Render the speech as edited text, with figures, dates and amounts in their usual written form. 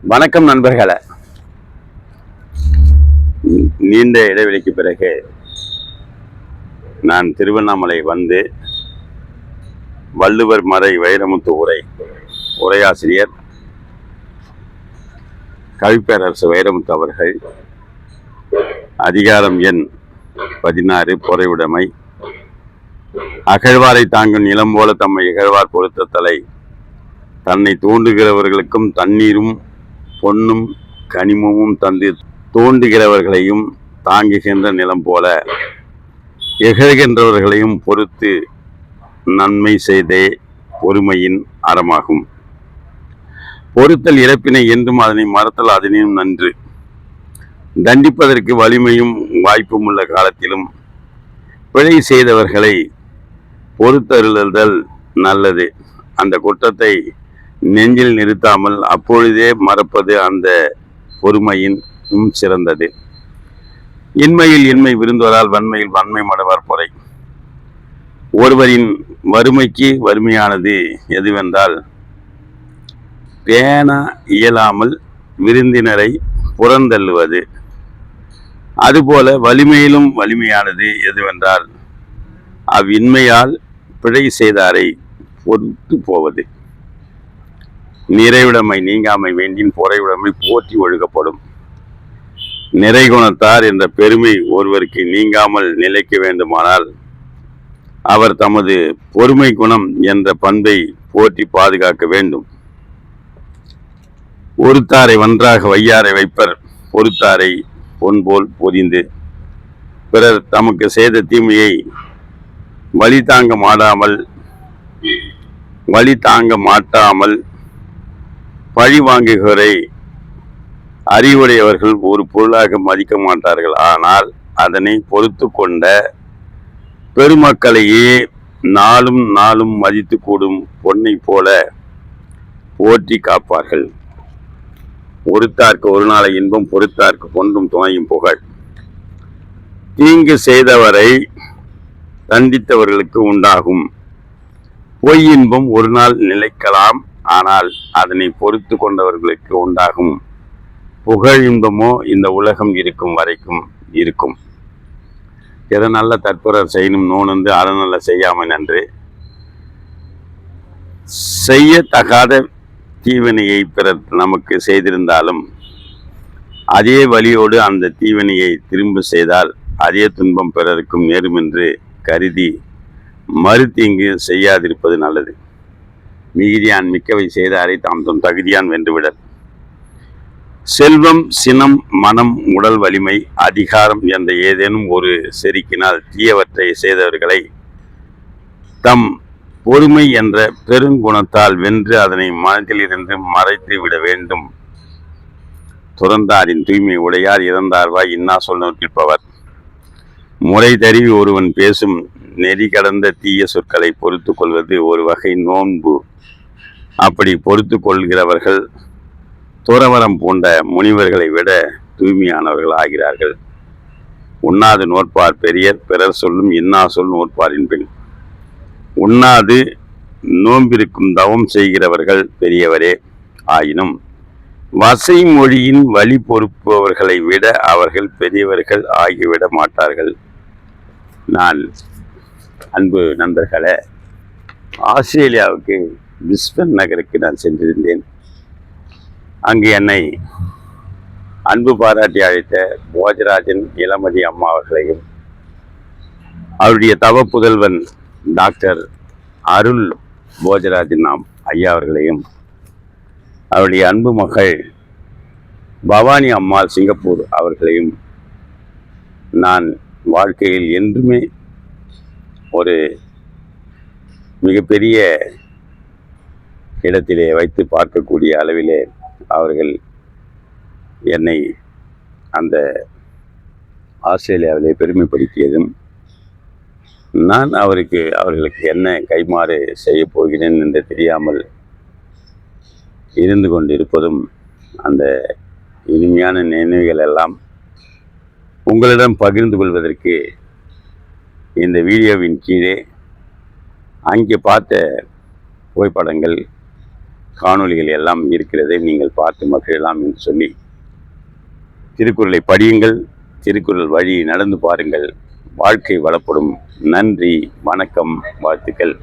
வணக்கம் நண்பர்களே. நீண்ட இடைவெளிக்கு பிறகு நான் திருவண்ணாமலை வந்து வள்ளுவர் மறை வைரமுத்து உரையாசிரியர் கவிப்பேரரசு வைரமுத்து அவர்கள் அதிகாரம் எண் 16 பொறையுடைமை, அகழ்வாரை தாங்கும் நிலம் போல தம்மை இகழ்வார் பொறுத்த தலை, தன்னை தூண்டுகிறவர்களுக்கும் தண்ணீரும் பொன்னும் கனிமமும் தந்து தூண்டுகிறவர்களையும் தாங்குகின்ற நிலம் போல இகழ்கின்றவர்களையும் பொறுத்து நன்மை செய்தே பொறுமையின் அறமாகும். பொறுத்தல் இறப்பினை என்றும் அதனை மறத்தல் அதனையும் நன்று. தண்டிப்பதற்கு வலிமையும் வாய்ப்பும் உள்ள காலத்திலும் பிழை செய்தவர்களை பொறுத்தருளுதல் நல்லது. அந்த குற்றத்தை நெஞ்சில் நிறுத்தாமல் அப்பொழுதே மறப்பது அந்த பொறுமையின் சிறந்தது. இன்மையில் இன்மை விருந்துவரால் வன்மையில் வன்மை மடவார் பொறை. ஒருவரின் வறுமைக்கு வறுமையானது எதுவென்றால் பேண இயலாமல் விருந்தினரை புறந்தள்ளுவது. அதுபோல வலிமையிலும் வலிமையானது எதுவென்றால் அவ்வின்மையால் பிழை செய்தாரை பொறுத்து போவது. நிறைவுடைமை நீங்காமை வேண்டின் பொறையுடைமை போற்றி ஒழுகப்படும். நிறைகுணத்தார் என்ற பெருமை ஒருவருக்கு நீங்காமல் நிலைக்க வேண்டுமானால் அவர் தமது பொறுமை குணம் என்ற பண்பை போற்றி பாதுகாக்க வேண்டும். ஒருத்தாரை ஒன்றாக வையாரை வைப்பர், பொறுத்தாரை பொன்போல் பொதிந்து. பிறர் தமக்கு செய்த தீமையை வழி தாங்க மாட்டாமல் பழி வாங்குகிறவரை அறிவுடையவர்கள் ஒரு பொருளாக மதிக்க மாட்டார்கள். ஆனால் அதனை பொறுத்து கொண்ட பெருமக்களையே நாளும் நாளும் மதித்து கூடும் பொன்னை போல போற்றி காப்பார்கள். ஒருத்தார்க்கு ஒரு நாளை இன்பம், பொறுத்தார்க்கு பொன்றும் துணையும் புகழ். தீங்கு செய்தவரை தண்டித்தவர்களுக்கு உண்டாகும் பொய் இன்பம் ஒரு நாள் நிலைக்கலாம். ஆனால் அதனை பொறுத்து கொண்டவர்களுக்கு உண்டாகும் புகழ் இன்பமோ இந்த உலகம் இருக்கும் வரைக்கும் இருக்கும். எதை நல்ல தற்புறர் செய்யணும் நோனந்து அறநல்ல செய்யாமை நன்று. செய்யத்தகாத தீவினையை பிறர் நமக்கு செய்திருந்தாலும் அதே வழியோடு அந்த தீவினையை திரும்ப செய்தால் அதே துன்பம் பிறருக்கும் நேரும் என்று கருதி மறுத்தீங்கு செய்யாதிருப்பது நல்லது. மிகுதியான் மிக்கவை செய்தாரை தாம் தம் தகுதியான் வென்றுவிடல். செல்வம், சினம், மனம், உடல் வலிமை, அதிகாரம் என்ற ஏதேனும் ஒரு செருக்கினால் தீயவற்றை செய்தவர்களை தம் பொறுமை என்ற பெருங்குணத்தால் வென்று அதனை மனத்திலிருந்து மறைத்து விட வேண்டும். துறந்தாரின் தூய்மை உடையார் இறந்தார்வாய் இன்னா சொல் நோக்கிற்பவர். முறை தருவி ஒருவன் பேசும் நெறி கடந்த தீய சொற்களை பொறுத்து கொள்வது ஒரு வகை நோன்பு. அப்படி பொறுத்து கொள்கிறவர்கள் துறவரம் பூண்ட முனிவர்களை விட தூய்மையானவர்கள் ஆகிறார்கள். உண்ணாது நோற்பார் பெரியர், பிறர் சொல்லும் இன்னா சொல் நோற்பாரின் பின். உண்ணாது நோம்பிருக்கும் தவம் செய்கிறவர்கள் பெரியவரே ஆயினும் வசை மொழியின் வழி பொறுப்பவர்களை விட அவர்கள் பெரியவர்கள் ஆகிவிட மாட்டார்கள். நான் அன்பு நண்பர்களே, ஆஸ்திரேலியாவுக்கு பிரிஸ்பன் நகருக்கு நான் சென்றிருந்தேன். அங்கு என்னை அன்பு பாராட்டி அழைத்த போஜராஜன் இளமதி அம்மா அவர்களையும் அவருடைய தவ புதல்வன் டாக்டர் அருள் போஜராஜன் ஐயா அவர்களையும் அவருடைய அன்பு மகள் பவானி அம்மாள் சிங்கப்பூர் அவர்களையும் நான் வாழ்க்கையில் என்றுமே ஒரு மிகப்பெரிய இடத்திலே வைத்து பார்க்கக்கூடிய அளவிலே அவர்கள் என்னை அந்த ஆஸ்திரேலியாவிலே பெருமைப்படுத்தியதும் நான் அவர்களுக்கு என்ன கைமாறு செய்ய போகிறேன் என்று தெரியாமல் இருந்து கொண்டிருப்பதும் அந்த இனிமையான நினைவுகள் எல்லாம் உங்களிடம் பகிர்ந்து கொள்வதற்கு இந்த வீடியோவின் கீழே அங்கே பார்த்த புகைப்படங்கள், காணொளிகள் எல்லாம் இருக்கிறது, நீங்கள் பார்த்து மகிழலாம் என்று சொல்லி, திருக்குறளை படியுங்கள், திருக்குறள் வழி நடந்து பாருங்கள், வாழ்க்கை வளப்படும். நன்றி, வணக்கம், வாழ்த்துக்கள்.